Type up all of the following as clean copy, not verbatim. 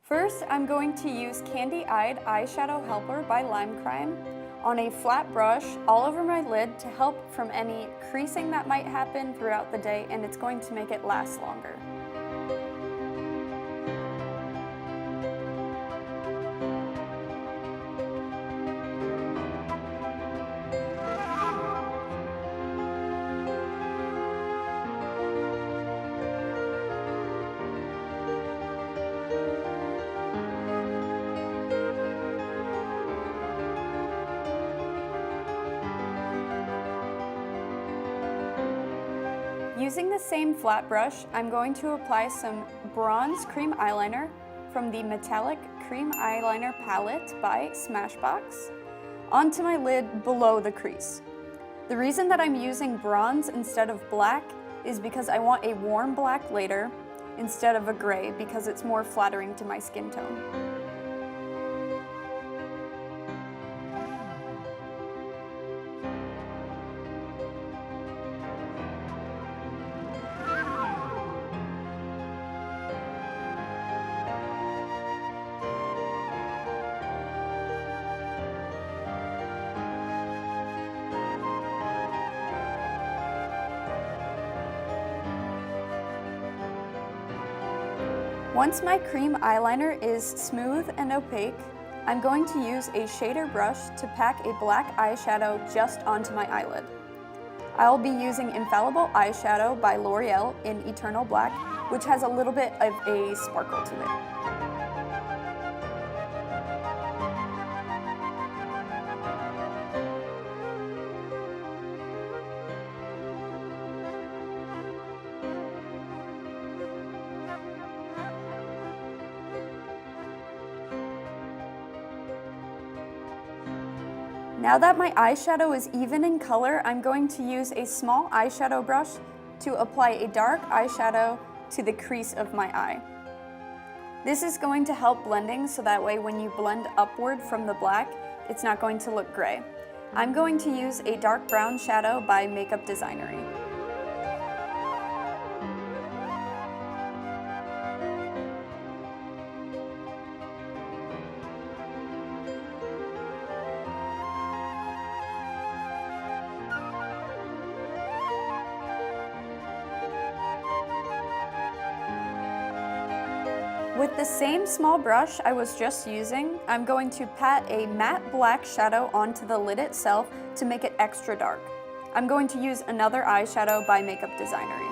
First, I'm going to use Candy Eyed Eyeshadow Helper by Lime Crime on a flat brush all over my lid to help from any creasing that might happen throughout the day, and it's going to make it last longer. Using the same flat brush, I'm going to apply some bronze cream eyeliner from the Metallic Cream Eyeliner Palette by Smashbox onto my lid below the crease. The reason that I'm using bronze instead of black is because I want a warm black later instead of a gray because it's more flattering to my skin tone. Once my cream eyeliner is smooth and opaque, I'm going to use a shader brush to pack a black eyeshadow just onto my eyelid. I'll be using Infallible Eyeshadow by L'Oreal in Eternal Black, which has a little bit of a sparkle to it. Now that my eyeshadow is even in color, I'm going to use a small eyeshadow brush to apply a dark eyeshadow to the crease of my eye. This is going to help blending so that way when you blend upward from the black, it's not going to look gray. I'm going to use a dark brown shadow by Makeup Designery. With the same small brush I was just using, I'm going to pat a matte black shadow onto the lid itself to make it extra dark. I'm going to use another eyeshadow by Makeup Designery.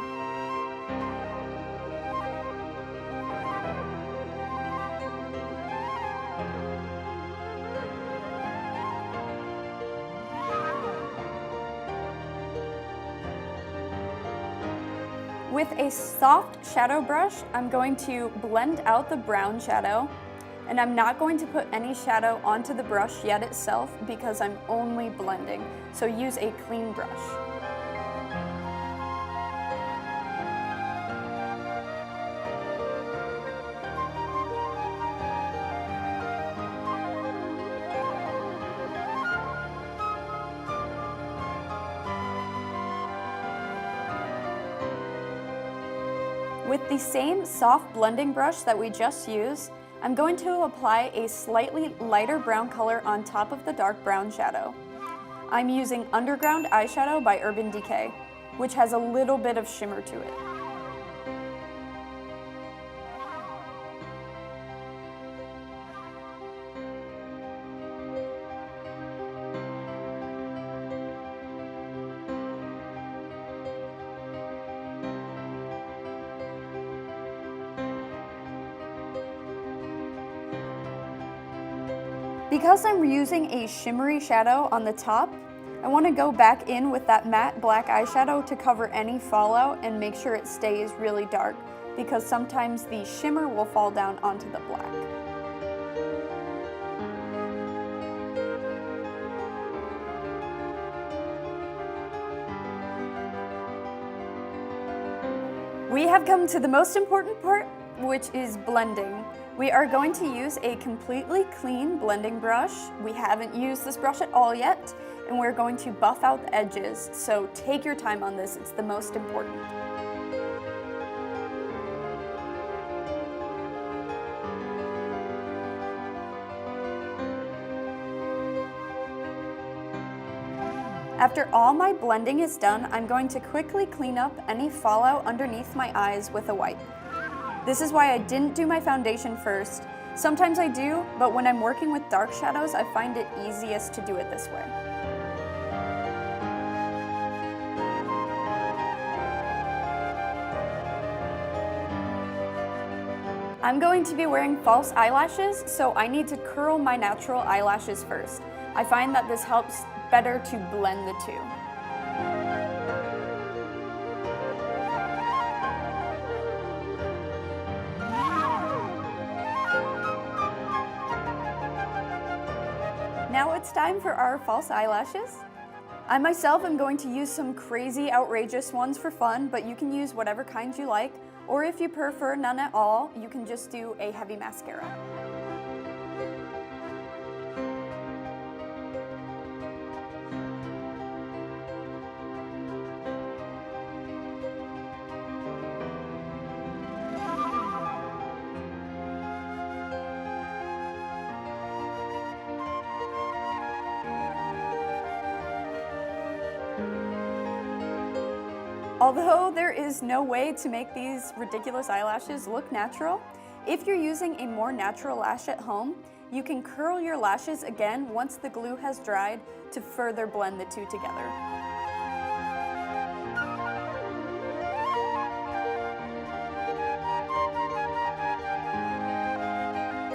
With a soft shadow brush, I'm going to blend out the brown shadow, and I'm not going to put any shadow onto the brush yet itself because I'm only blending, so use a clean brush. With the same soft blending brush that we just used, I'm going to apply a slightly lighter brown color on top of the dark brown shadow. I'm using Underground Eyeshadow by Urban Decay, which has a little bit of shimmer to it. Because I'm using a shimmery shadow on the top, I want to go back in with that matte black eyeshadow to cover any fallout and make sure it stays really dark, because sometimes the shimmer will fall down onto the black. We have come to the most important part, which is blending. We are going to use a completely clean blending brush. We haven't used this brush at all yet, and we're going to buff out the edges, so take your time on this, it's the most important. After all my blending is done, I'm going to quickly clean up any fallout underneath my eyes with a wipe. This is why I didn't do my foundation first. Sometimes I do, but when I'm working with dark shadows, I find it easiest to do it this way. I'm going to be wearing false eyelashes, so I need to curl my natural eyelashes first. I find that this helps better to blend the two. Now it's time for our false eyelashes. I myself am going to use some crazy, outrageous ones for fun, but you can use whatever kind you like, or if you prefer none at all, you can just do a heavy mascara. Although there is no way to make these ridiculous eyelashes look natural, if you're using a more natural lash at home, you can curl your lashes again once the glue has dried to further blend the two together.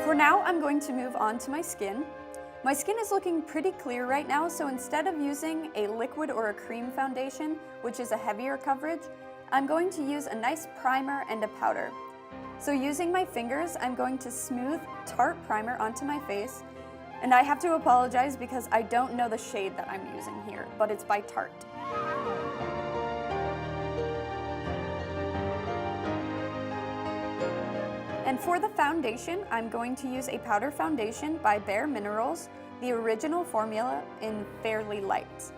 For now, I'm going to move on to my skin. My skin is looking pretty clear right now, so instead of using a liquid or a cream foundation, which is a heavier coverage, I'm going to use a nice primer and a powder. So using my fingers, I'm going to smooth Tarte primer onto my face, and I have to apologize because I don't know the shade that I'm using here, but it's by Tarte. And for the foundation, I'm going to use a powder foundation by Bare Minerals, the original formula in Fairly Light.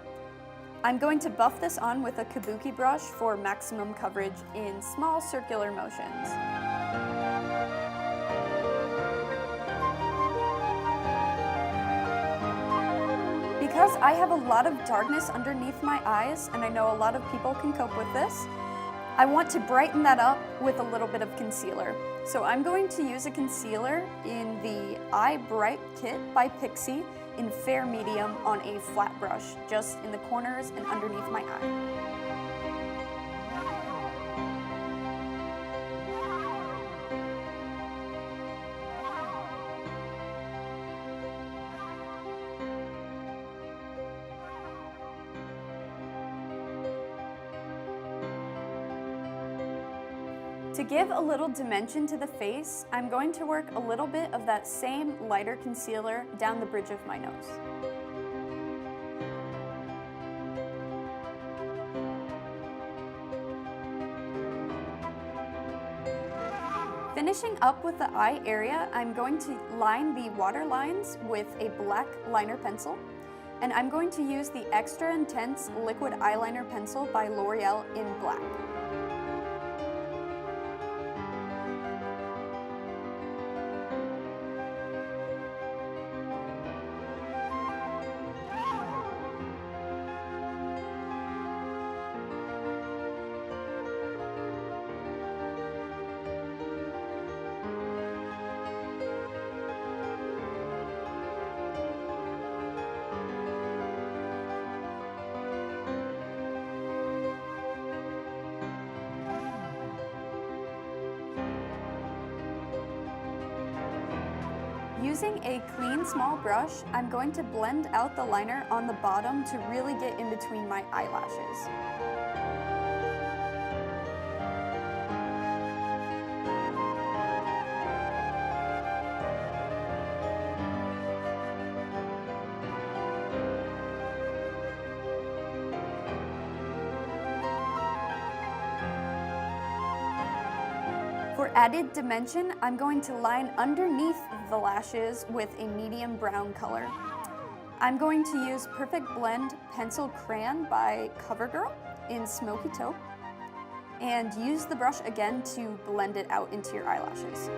I'm going to buff this on with a kabuki brush for maximum coverage in small circular motions. Because I have a lot of darkness underneath my eyes, and I know a lot of people can cope with this, I want to brighten that up with a little bit of concealer. So I'm going to use a concealer in the Eye Bright Kit by Pixi in Fair Medium on a flat brush, just in the corners and underneath my eye. To give a little dimension to the face, I'm going to work a little bit of that same lighter concealer down the bridge of my nose. Finishing up with the eye area, I'm going to line the water lines with a black liner pencil, and I'm going to use the Extra Intense Liquid Eyeliner Pencil by L'Oreal in black. Using a clean small brush, I'm going to blend out the liner on the bottom to really get in between my eyelashes. For added dimension, I'm going to line underneath the lashes with a medium brown color. I'm going to use Perfect Blend Pencil Crayon by CoverGirl in Smoky Taupe and use the brush again to blend it out into your eyelashes.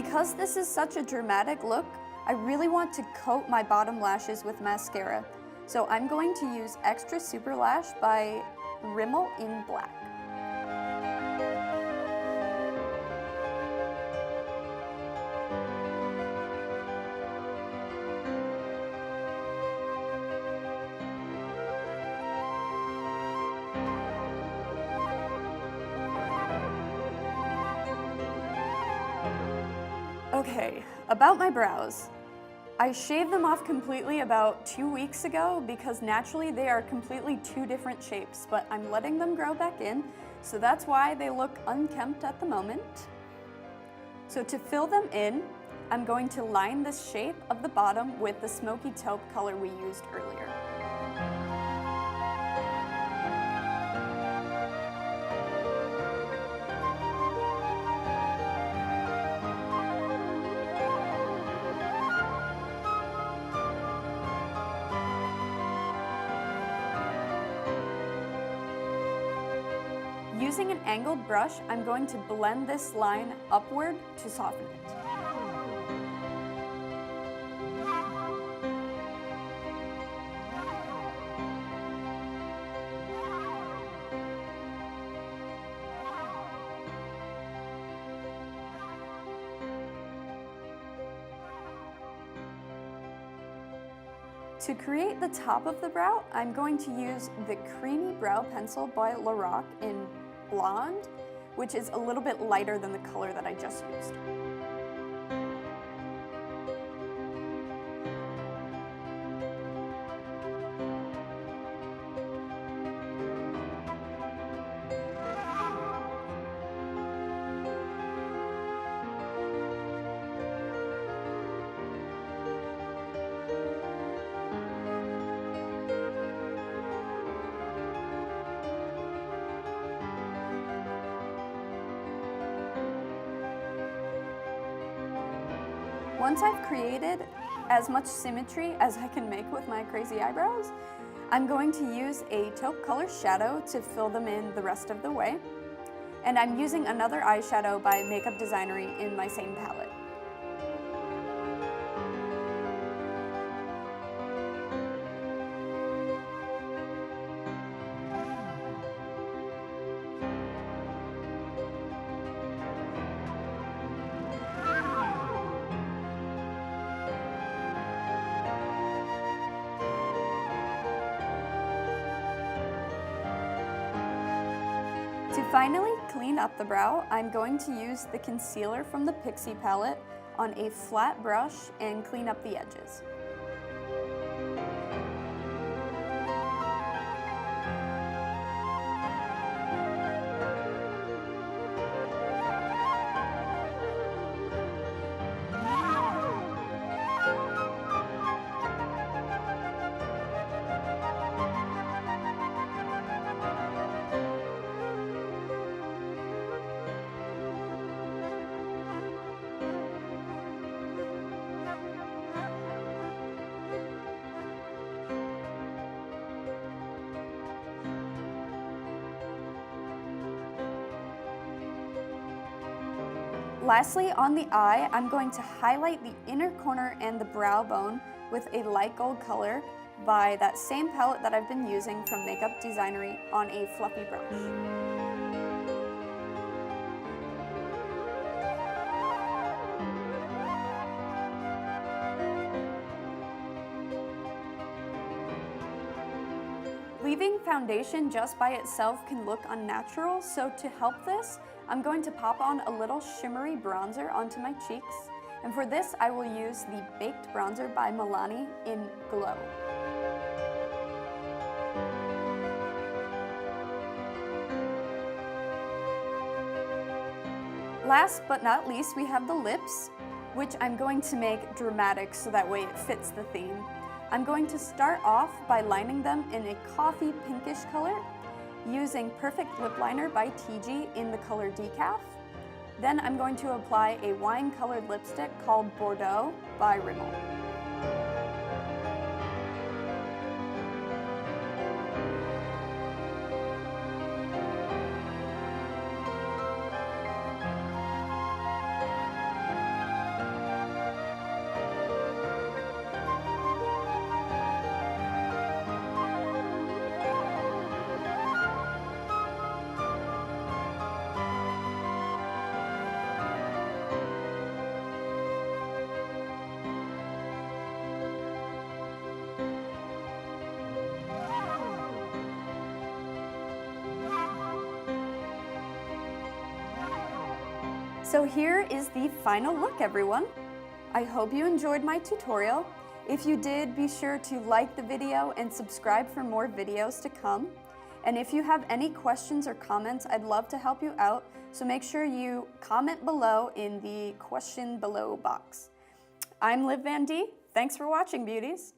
Because this is such a dramatic look, I really want to coat my bottom lashes with mascara. So I'm going to use Extra Super Lash by Rimmel in black. Okay, about my brows. I shaved them off completely about 2 weeks ago because naturally they are completely two different shapes, but I'm letting them grow back in, so that's why they look unkempt at the moment. So to fill them in, I'm going to line the shape of the bottom with the smoky taupe color we used earlier. Using an angled brush, I'm going to blend this line upward to soften it. To create the top of the brow, I'm going to use the Creamy Brow Pencil by Lorac in Blonde, which is a little bit lighter than the color that I just used. Once I've created as much symmetry as I can make with my crazy eyebrows, I'm going to use a taupe color shadow to fill them in the rest of the way. And I'm using another eyeshadow by Makeup Designery in my same palette. To finally clean up the brow, I'm going to use the concealer from the Pixie palette on a flat brush and clean up the edges. Lastly, on the eye, I'm going to highlight the inner corner and the brow bone with a light gold color by that same palette that I've been using from Makeup Designery on a fluffy brush. Leaving foundation just by itself can look unnatural, so to help this, I'm going to pop on a little shimmery bronzer onto my cheeks. And for this, I will use the Baked Bronzer by Milani in Glow. Last but not least, we have the lips, which I'm going to make dramatic so that way it fits the theme. I'm going to start off by lining them in a coffee pinkish color, using Perfect Lip Liner by TG in the color Decaf. Then I'm going to apply a wine-colored lipstick called Bordeaux by Rimmel. So here is the final look, everyone. I hope you enjoyed my tutorial. If you did, be sure to like the video and subscribe for more videos to come. And if you have any questions or comments, I'd love to help you out. So make sure you comment below in the question below box. I'm Liv Van D. Thanks for watching, beauties.